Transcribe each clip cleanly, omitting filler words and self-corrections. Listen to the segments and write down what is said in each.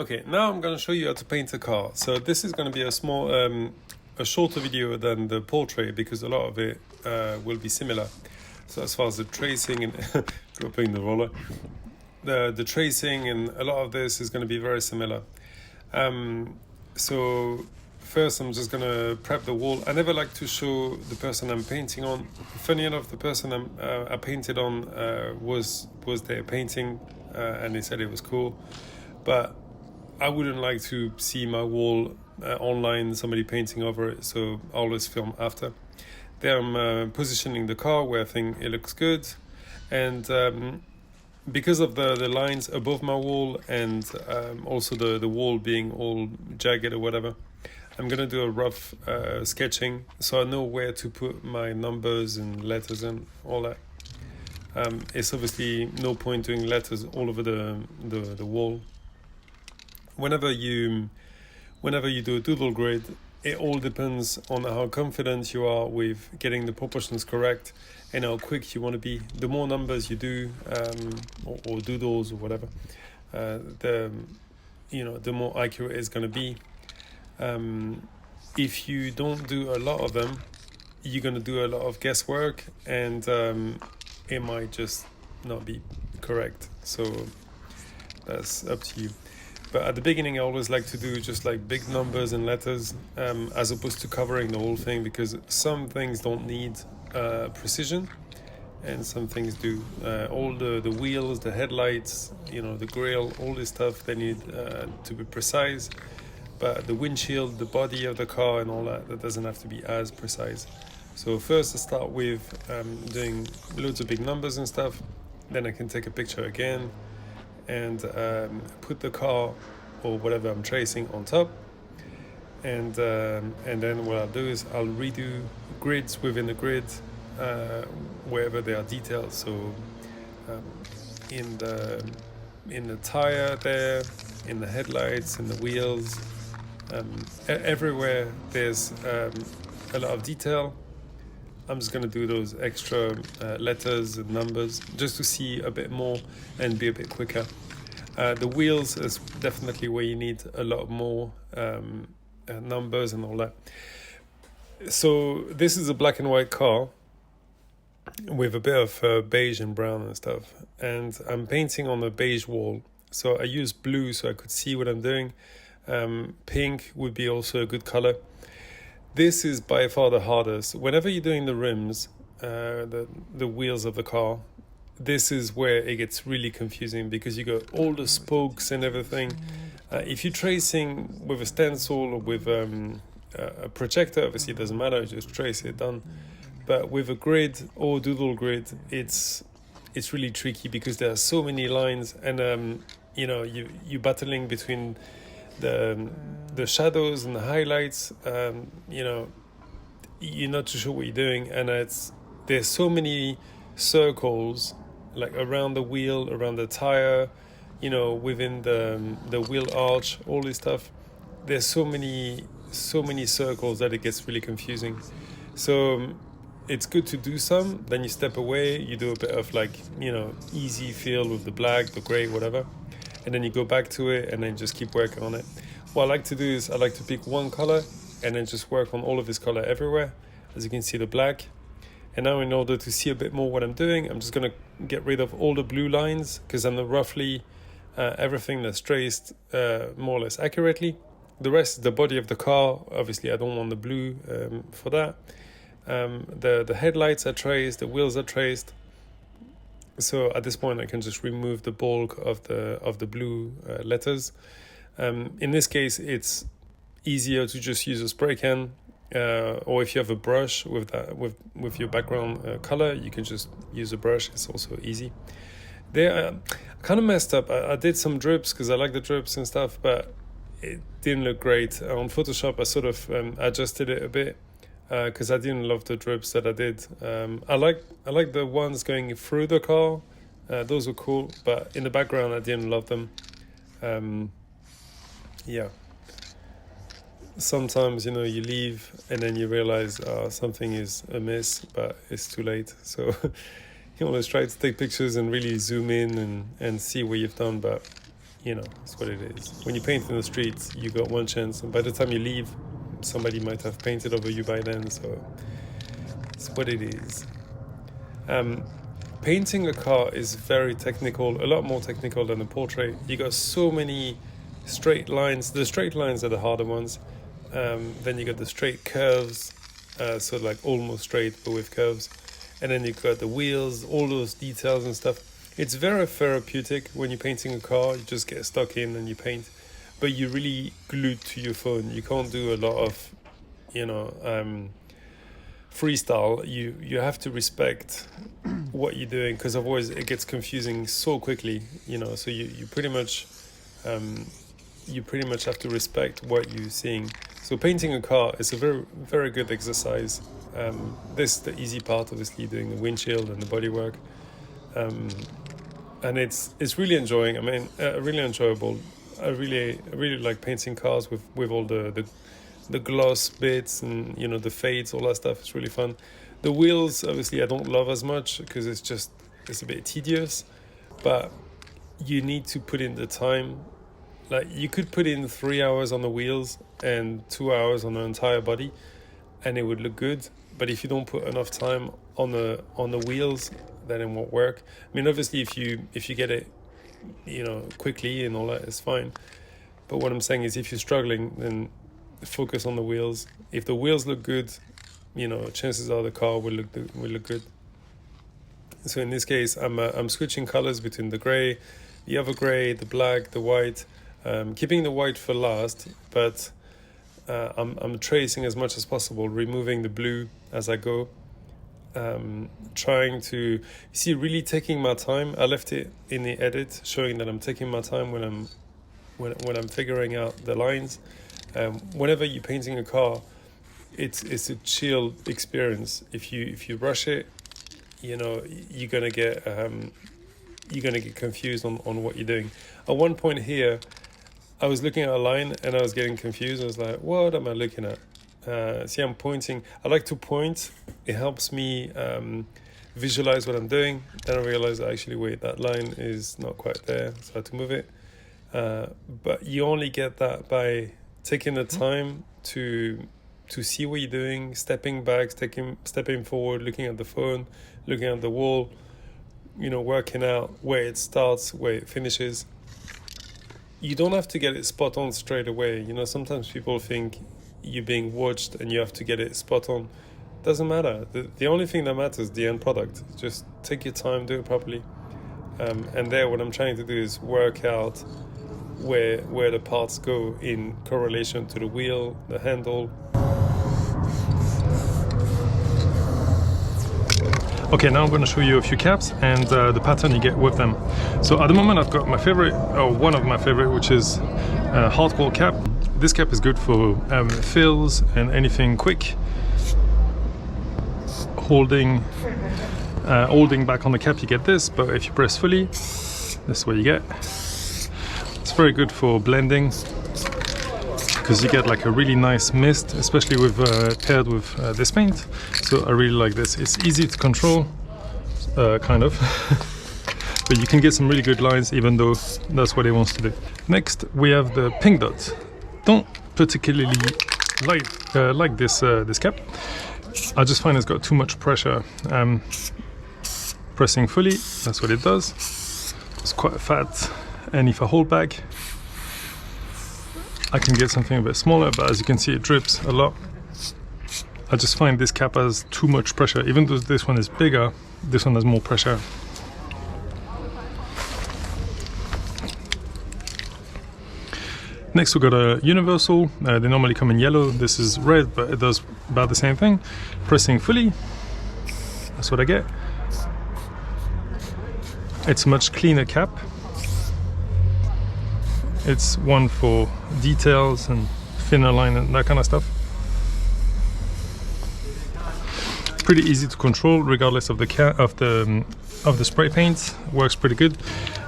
Okay, now I'm going to show you how to paint a car. So this is going to be a shorter video than the portrait because a lot of it will be similar. So as far as the tracing and dropping the roller, the tracing and a lot of this is going to be very similar. So first I'm just going to prep the wall. I never like to show the person I'm painting on. Funny enough, the person I painted on was there painting and they said it was cool. But I wouldn't like to see my wall online, somebody painting over it, so I always film after. There I'm positioning the car where I think it looks good. And because of the lines above my wall and also the wall being all jagged or whatever, I'm going to do a rough sketching so I know where to put my numbers and letters and all that. It's obviously no point doing letters all over the wall. Whenever you do a doodle grid, it all depends on how confident you are with getting the proportions correct and how quick you want to be. The more numbers you do, or doodles or whatever, the more accurate it's going to be. If you don't do a lot of them, you're going to do a lot of guesswork, and it might just not be correct. So that's up to you. But at the beginning, I always like to do just like big numbers and letters as opposed to covering the whole thing, because some things don't need precision and some things do. All the wheels, the headlights, the grille, all this stuff, they need to be precise. But the windshield, the body of the car and all that doesn't have to be as precise. So first I start with doing loads of big numbers and stuff. Then I can take a picture again and put the car or whatever I'm tracing on top, and then what I'll do is I'll redo grids within the grid wherever there are details. So in the tire there, in the headlights, in the wheels, everywhere there's a lot of detail. I'm just going to do those extra letters and numbers just to see a bit more and be a bit quicker. The wheels is definitely where you need a lot more numbers and all that. So this is a black and white car with a bit of beige and brown and stuff. And I'm painting on a beige wall. So I use blue so I could see what I'm doing. Pink would be also a good color. This is by far the hardest. Whenever you're doing the rims, the wheels of the car, this is where it gets really confusing because you got all the spokes and everything. If you're tracing with a stencil or with a projector, obviously it doesn't matter, just trace it, done. But with a grid or doodle grid, it's really tricky because there are so many lines, and you're battling between the shadows and the highlights. You're not too sure what you're doing, and there's so many circles like around the wheel, around the tire, within the wheel arch, all this stuff. There's so many circles that it gets really confusing. So it's good to do some, then you step away, you do a bit of easy feel with the black, the gray, whatever, and then you go back to it and then just keep working on it. What I like to do is I like to pick one color and then just work on all of this color everywhere. As you can see, the black. And now in order to see a bit more what I'm doing, I'm just going to get rid of all the blue lines because I know roughly everything that's traced more or less accurately. The rest is the body of the car. Obviously, I don't want the blue for that. The headlights are traced, the wheels are traced. So at this point, I can just remove the bulk of the blue letters. In this case, it's easier to just use a spray can, or if you have a brush with your background color, you can just use a brush. It's also easy. There, I kind of messed up. I did some drips because I like the drips and stuff, but it didn't look great. On Photoshop, I sort of adjusted it a bit because I didn't love the drips that I did. I like the ones going through the car. Those were cool, but in the background, I didn't love them. Yeah. Sometimes, you leave and then you realize something is amiss, but it's too late. So you always try to take pictures and really zoom in and see what you've done, but you know, it's what it is. When you paint in the streets, you got one chance, and by the time you leave, somebody might have painted over you by then, so it's what it is. Painting a car is very technical, a lot more technical than a portrait. You got so many straight lines. The straight lines are the harder ones. Then you got the straight curves, so like almost straight but with curves. And then you got the wheels, all those details and stuff. It's very therapeutic when you're painting a car. You just get stuck in and you paint, but you're really glued to your phone. You can't do a lot of, you know, freestyle. You have to respect what you're doing, because otherwise it gets confusing so quickly, you know. So you pretty much have to respect what you're seeing. So painting a car is a very, very good exercise. This is the easy part, obviously, doing the windshield and the bodywork, and it's really enjoying. I mean, really enjoyable. I really like painting cars with all the gloss bits and, you know, the fades, all that stuff. It's really fun. The wheels, obviously, I don't love as much because it's a bit tedious, but you need to put in the time. Like, you could put in 3 hours on the wheels and 2 hours on the entire body, and it would look good. But if you don't put enough time on the wheels, then it won't work. I mean, obviously, if you get it, you know, quickly and all that, it's fine. But what I'm saying is, if you're struggling, then focus on the wheels. If the wheels look good, you know, chances are the car will look good. So in this case, I'm switching colors between the gray, the other gray, the black, the white, keeping the white for last, but I'm tracing as much as possible, removing the blue as I go, trying to see, really taking my time. I left it in the edit showing that I'm taking my time when I'm figuring out the lines. Whenever you're painting a car, it's a chill experience. If you rush it, you know, you're gonna get confused on what you're doing. At one point here, I was looking at a line and I was getting confused. I was like, what am I looking at? See, I'm pointing. I like to point. It helps me visualize what I'm doing. Then I realized, actually, wait, that line is not quite there, so I had to move it. But you only get that by taking the time to see what you're doing, stepping back, stepping forward, looking at the phone, looking at the wall, you know, working out where it starts, where it finishes. You don't have to get it spot on straight away. You know, sometimes people think you're being watched and you have to get it spot on. Doesn't matter. The only thing that matters is the end product. Just take your time, do it properly. And there, what I'm trying to do is work out where the parts go in correlation to the wheel, the handle. Okay, now I'm going to show you a few caps and the pattern you get with them. So at the moment I've got my favorite, or one of my favorite, which is hardcore cap. This cap is good for fills and anything quick. Holding back on the cap, you get this, but if you press fully, this is what you get. It's very good for blending, because you get like a really nice mist, especially with paired with this paint. So I really like this. It's easy to control, kind of, but you can get some really good lines, even though that's what it wants to do. Next, we have the pink dot. Don't particularly like this cap. I just find it's got too much pressure. Pressing fully, that's what it does. It's quite fat, and if I hold back, I can get something a bit smaller, but as you can see, it drips a lot. I just find this cap has too much pressure. Even though this one is bigger, this one has more pressure. Next, we got a universal. They normally come in yellow. This is red, but it does about the same thing. Pressing fully, that's what I get. It's a much cleaner cap. It's one for details and thinner line and that kind of stuff. It's pretty easy to control, regardless of the spray paint. Works pretty good.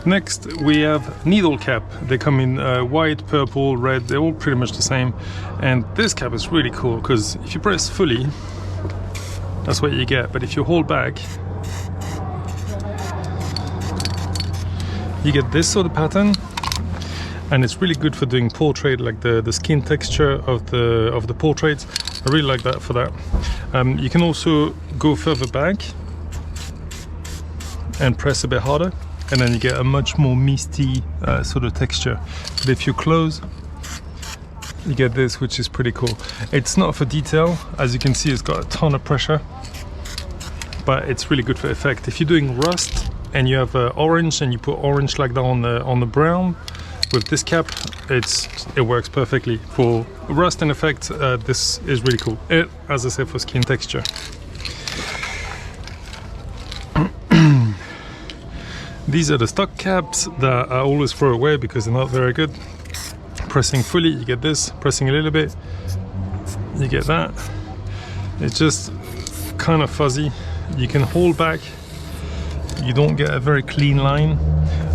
Next, we have needle cap. They come in white, purple, red. They're all pretty much the same. And this cap is really cool because if you press fully, that's what you get. But if you hold back, you get this sort of pattern. and it's really good for doing portrait, like the skin texture of the portraits. I really like that for that. You can also go further back and press a bit harder, and then you get a much more misty sort of texture. But if you close, you get this, which is pretty cool. It's not for detail, as you can see. It's got a ton of pressure, but it's really good for effect. If you're doing rust and you have orange, and you put orange like that on the brown with this cap, it works perfectly for rust and effect. This is really cool. As I said, for skin texture. These are the stock caps that I always throw away because they're not very good. Pressing fully, you get this. Pressing a little bit, you get that. It's just kind of fuzzy. You can hold back, you don't get a very clean line.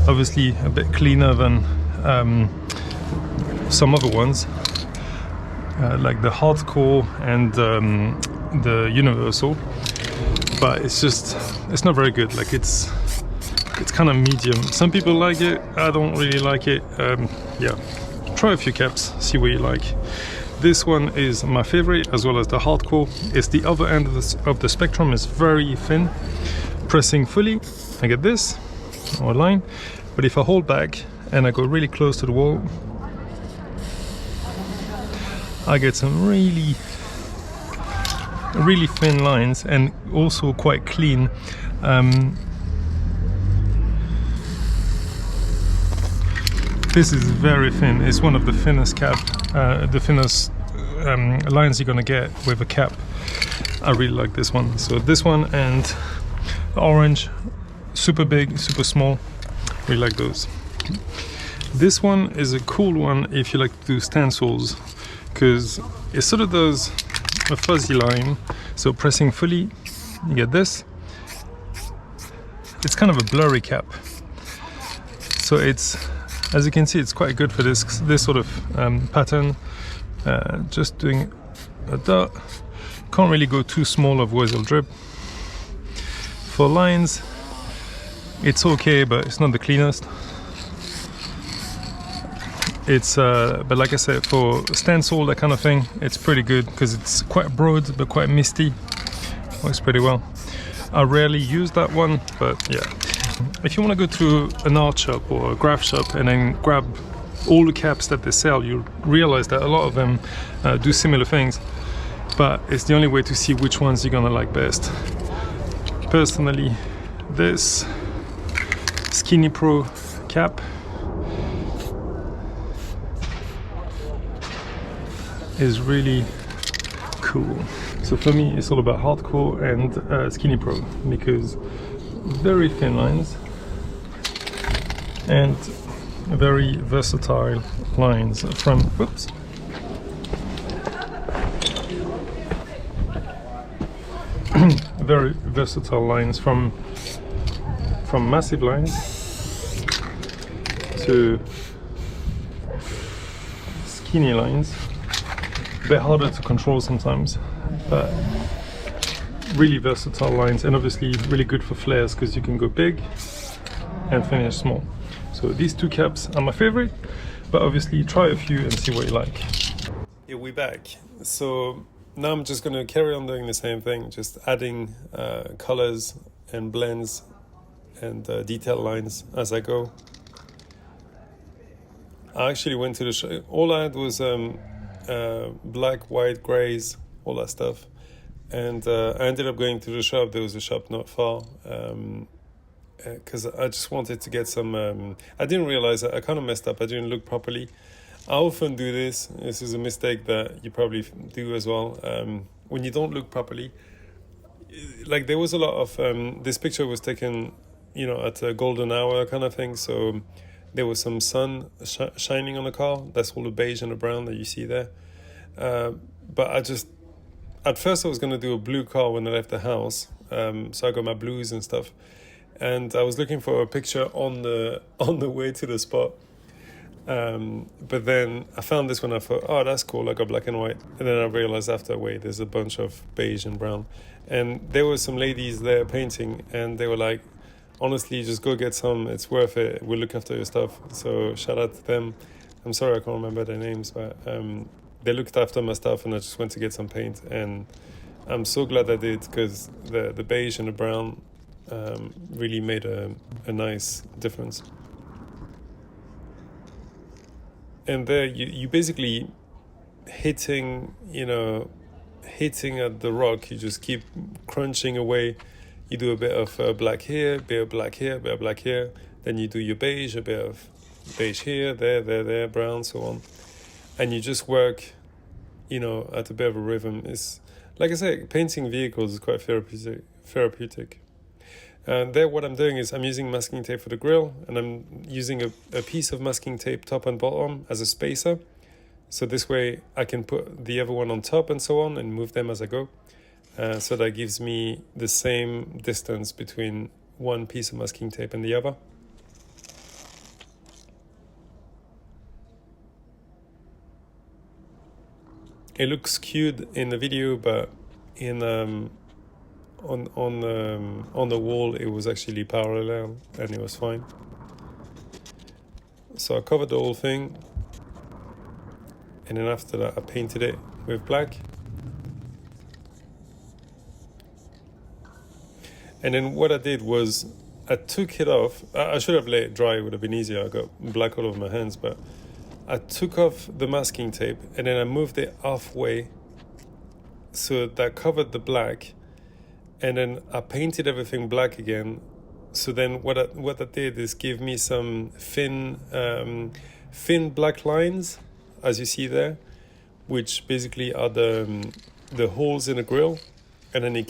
Obviously a bit cleaner than some other ones, like the hardcore and the universal, but it's not very good. Like it's kind of medium. Some people like it, I don't really like it. Yeah, try a few caps, see what you like. This one is my favorite, as well as the hardcore. It's the other end of the spectrum. It's very thin. Pressing fully, I get this or line, but if I hold back and I go really close to the wall, I get some really thin lines, and also quite clean. This is very thin. It's one of the thinnest the thinnest lines you're gonna get with a cap. I really like this one. So this one and the orange, super big, super small. Really like those. This one is a cool one if you like to do stencils, because it sort of does a fuzzy line. So pressing fully, you get this. It's kind of a blurry cap. So it's, as you can see, it's quite good for this sort of pattern. Just doing a dot. Can't really go too small, otherwise it'll drip. For lines, it's okay, but it's not the cleanest. It's but like I said, for stencil, that kind of thing, it's pretty good because it's quite broad but quite misty. Works pretty well. I rarely use that one, but yeah. If you want to go to an art shop or a craft shop and then grab all the caps that they sell, you'll realize that a lot of them do similar things, but it's the only way to see which ones you're gonna like best. Personally, this Skinny Pro cap is really cool. So for me, it's all about hardcore and Skinny Pro, because very thin lines and very versatile lines from, whoops, very versatile lines from massive lines to skinny lines. A bit harder to control sometimes, but really versatile lines, and obviously really good for flares because you can go big and finish small. So these two caps are my favorite, but obviously try a few and see what you like. Yeah, we're back. So now I'm just going to carry on doing the same thing, just adding colors and blends and detail lines as I go. I actually went to the show. All I had was black, white, grays, all that stuff. And I ended up going to the shop. There was a shop not far, because I just wanted to get some... I didn't realize that I kind of messed up. I didn't look properly. I often do this. This is a mistake that you probably do as well. When you don't look properly, like there was a lot of... this picture was taken, you know, at a golden hour kind of thing. So there was some sun shining on the car. That's all the beige and the brown that you see there. But I just... At first I was going to do a blue car when I left the house. So I got my blues and stuff. And I was looking for a picture on the way to the spot. But then I found this one. I thought, oh, that's cool. I got black and white. And then I realized after, wait, there's a bunch of beige and brown. And there were some ladies there painting, and they were like, honestly, just go get some. It's worth it. We'll look after your stuff. So shout out to them. I'm sorry I can't remember their names, but they looked after my stuff, and I just went to get some paint, and I'm so glad I did, because the beige and the brown really made a nice difference. And there you basically hitting at the rock. You just keep crunching away. You do a bit of black here, a bit of black here, a bit of black here. Then you do your beige, a bit of beige here, there, brown, so on. And you just work, at a bit of a rhythm. It's, like I say, painting vehicles is quite therapeutic. And there what I'm doing is I'm using masking tape for the grill, and I'm using a piece of masking tape top and bottom as a spacer. So this way I can put the other one on top and so on and move them as I go. So that gives me the same distance between one piece of masking tape and the other. It looks skewed in the video, but in on the wall it was actually parallel, and it was fine. So I covered the whole thing, and then after that I painted it with black. And then what I did was I took it off. I should have let it dry, it would have been easier. I got black all over my hands, but I took off the masking tape, and then I moved it halfway so that covered the black, and then I painted everything black again. So then what I did is give me some thin black lines, as you see there, which basically are the holes in the grill, and then it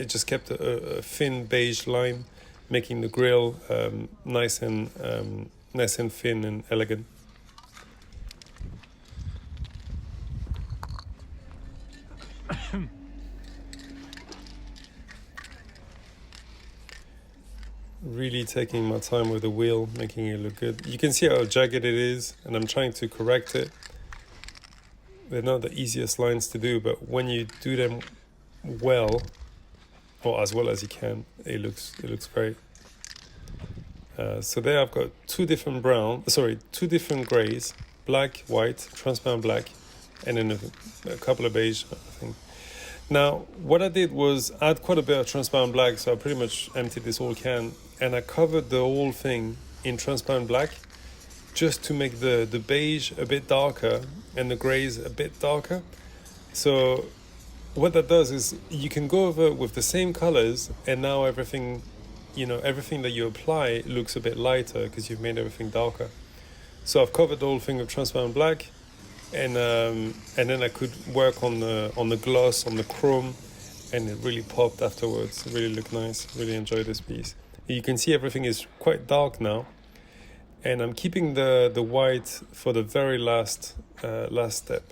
just kept a thin beige line, making the grill nice and thin and elegant. Really taking my time with the wheel, making it look good. You can see how jagged it is, and I'm trying to correct it. They're not the easiest lines to do, but when you do them well, or as well as you can, it looks great. So there I've got two different grays, black, white, transparent black, and then a couple of beige, I think. Now, what I did was add quite a bit of transparent black, so I pretty much emptied this whole can, and I covered the whole thing in transparent black, just to make the beige a bit darker and the grays a bit darker. So what that does is you can go over with the same colors, and now everything that you apply looks a bit lighter because you've made everything darker. So I've covered the whole thing with transparent black, and then I could work on the gloss, on the chrome, and it really popped afterwards. It really looked nice. Really enjoyed this piece. You can see everything is quite dark now, and I'm keeping the white for the very last step.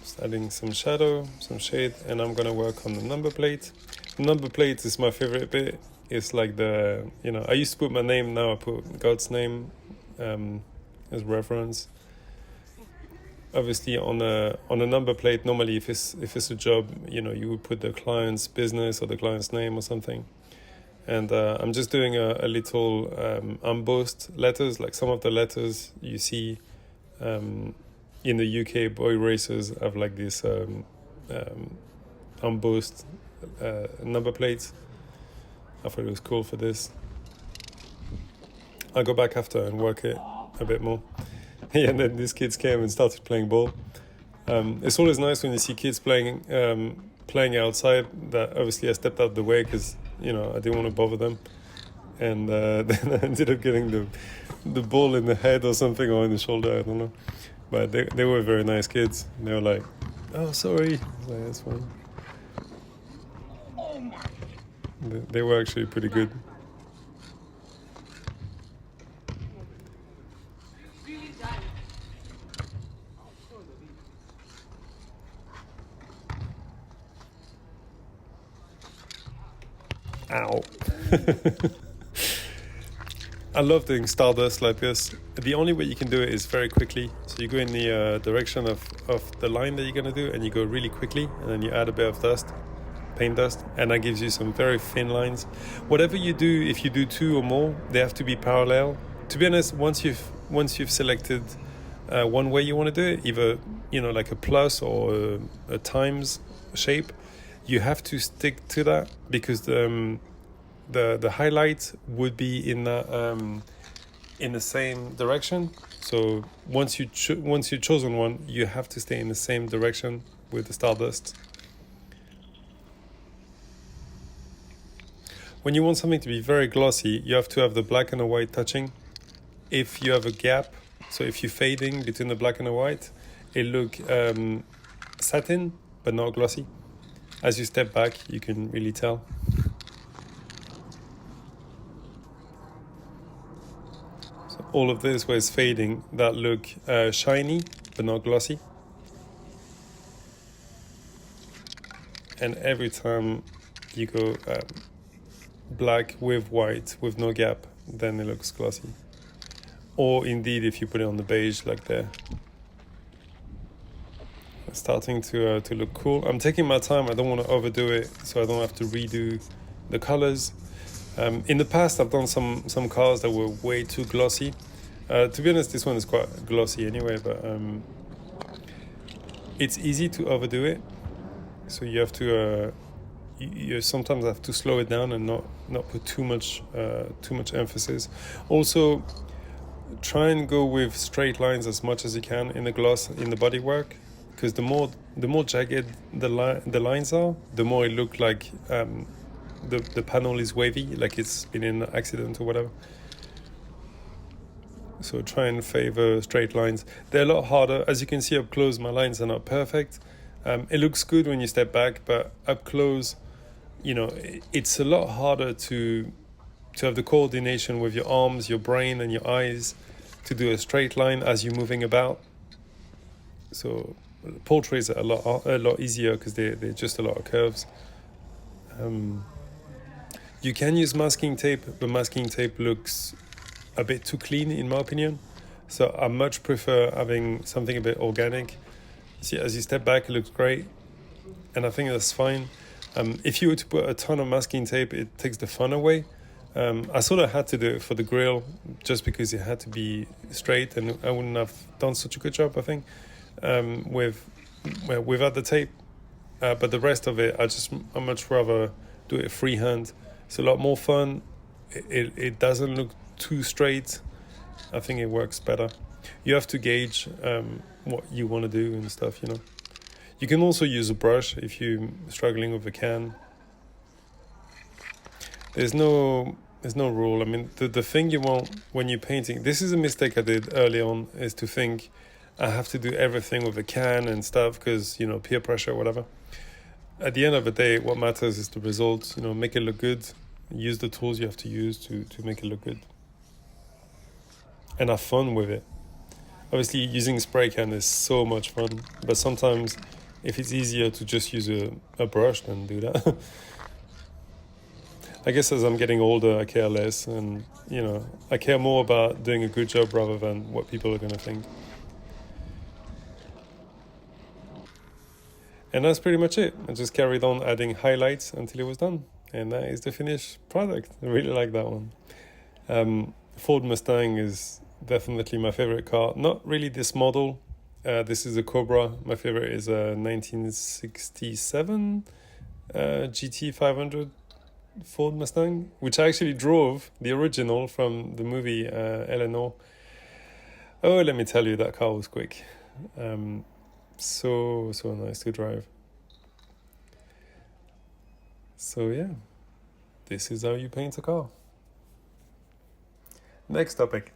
Just adding some shadow, some shade, and I'm gonna work on the number plate. The number plate is my favorite bit. It's like I used to put my name, now I put God's name as reference. Obviously on a number plate, normally if it's a job, you would put the client's business or the client's name or something. And I'm just doing a little embossed letters, like some of the letters you see in the UK boy racers have like this embossed number plates. I thought it was cool for this. I'll go back after and work it a bit more. Yeah, and then these kids came and started playing ball. It's always nice when you see kids playing outside. That obviously I stepped out of the way because I didn't want to bother them, and then I ended up getting the ball in the head or something, or in the shoulder, I don't know. But they were very nice kids. They were like, "Oh, sorry." I was like, "That's fine." They were actually pretty good. Ow. I love doing stardust like this. The only way you can do it is very quickly. So you go in the direction of the line that you're going to do, and you go really quickly, and then you add a bit of dust, paint dust, and that gives you some very thin lines. Whatever you do, if you do two or more, they have to be parallel. to be honest, once you've selected one way you want to do it, either like a plus or a times shape, you have to stick to that, because the highlight would be in the same direction. So once you've chosen one, you have to stay in the same direction with the stardust. When you want something to be very glossy, you have to have the black and the white touching. If you have a gap, so if you're fading between the black and the white, it look satin but not glossy. As you step back, you can really tell. So all of this where it's fading, that look shiny but not glossy. And every time you go black with white with no gap, then it looks glossy. Or indeed, if you put it on the beige like there, it's starting to look cool. I'm taking my time. I don't want to overdo it, so I don't have to redo the colors. In the past, I've done some cars that were way too glossy. To be honest, this one is quite glossy anyway, but it's easy to overdo it. So you have to you sometimes have to slow it down and not put too much emphasis. Also, try and go with straight lines as much as you can in the gloss, in the bodywork, because the more jagged the lines are, the more it look like the panel is wavy, like it's been in an accident or whatever. So try and favor straight lines. They're a lot harder. As you can see up close, my lines are not perfect. It looks good when you step back, but up close, it's a lot harder to have the coordination with your arms, your brain, and your eyes to do a straight line as you're moving about. So portraits are a lot easier because they're just a lot of curves. You can use masking tape, but masking tape looks a bit too clean in my opinion. So I much prefer having something a bit organic. See, as you step back, it looks great, and I think that's fine. If you were to put a ton of masking tape, it takes the fun away. I sort of had to do it for the grill just because it had to be straight, and I wouldn't have done such a good job, I think, without the tape. But the rest of it, I much rather do it freehand. It's a lot more fun. It doesn't look too straight. I think it works better. You have to gauge what you want to do and stuff, You can also use a brush if you're struggling with a can. There's no rule. I mean, the thing you want when you're painting, this is a mistake I did early on, is to think I have to do everything with a can and stuff because, peer pressure or whatever. At the end of the day, what matters is the result. Make it look good. Use the tools you have to use to make it look good. And have fun with it. Obviously, using spray can is so much fun, but sometimes if it's easier to just use a brush, then do that. I guess as I'm getting older, I care less, and I care more about doing a good job rather than what people are going to think. And that's pretty much it. I just carried on adding highlights until it was done, and that is the finished product. I really like that one. Ford Mustang is definitely my favorite car. Not really this model. This is a Cobra. My favorite is a 1967 GT 500 Ford Mustang, which I actually drove, the original from the movie Eleanor. Oh, let me tell you, that car was quick. So nice to drive. So yeah, this is how you paint a car. Next topic.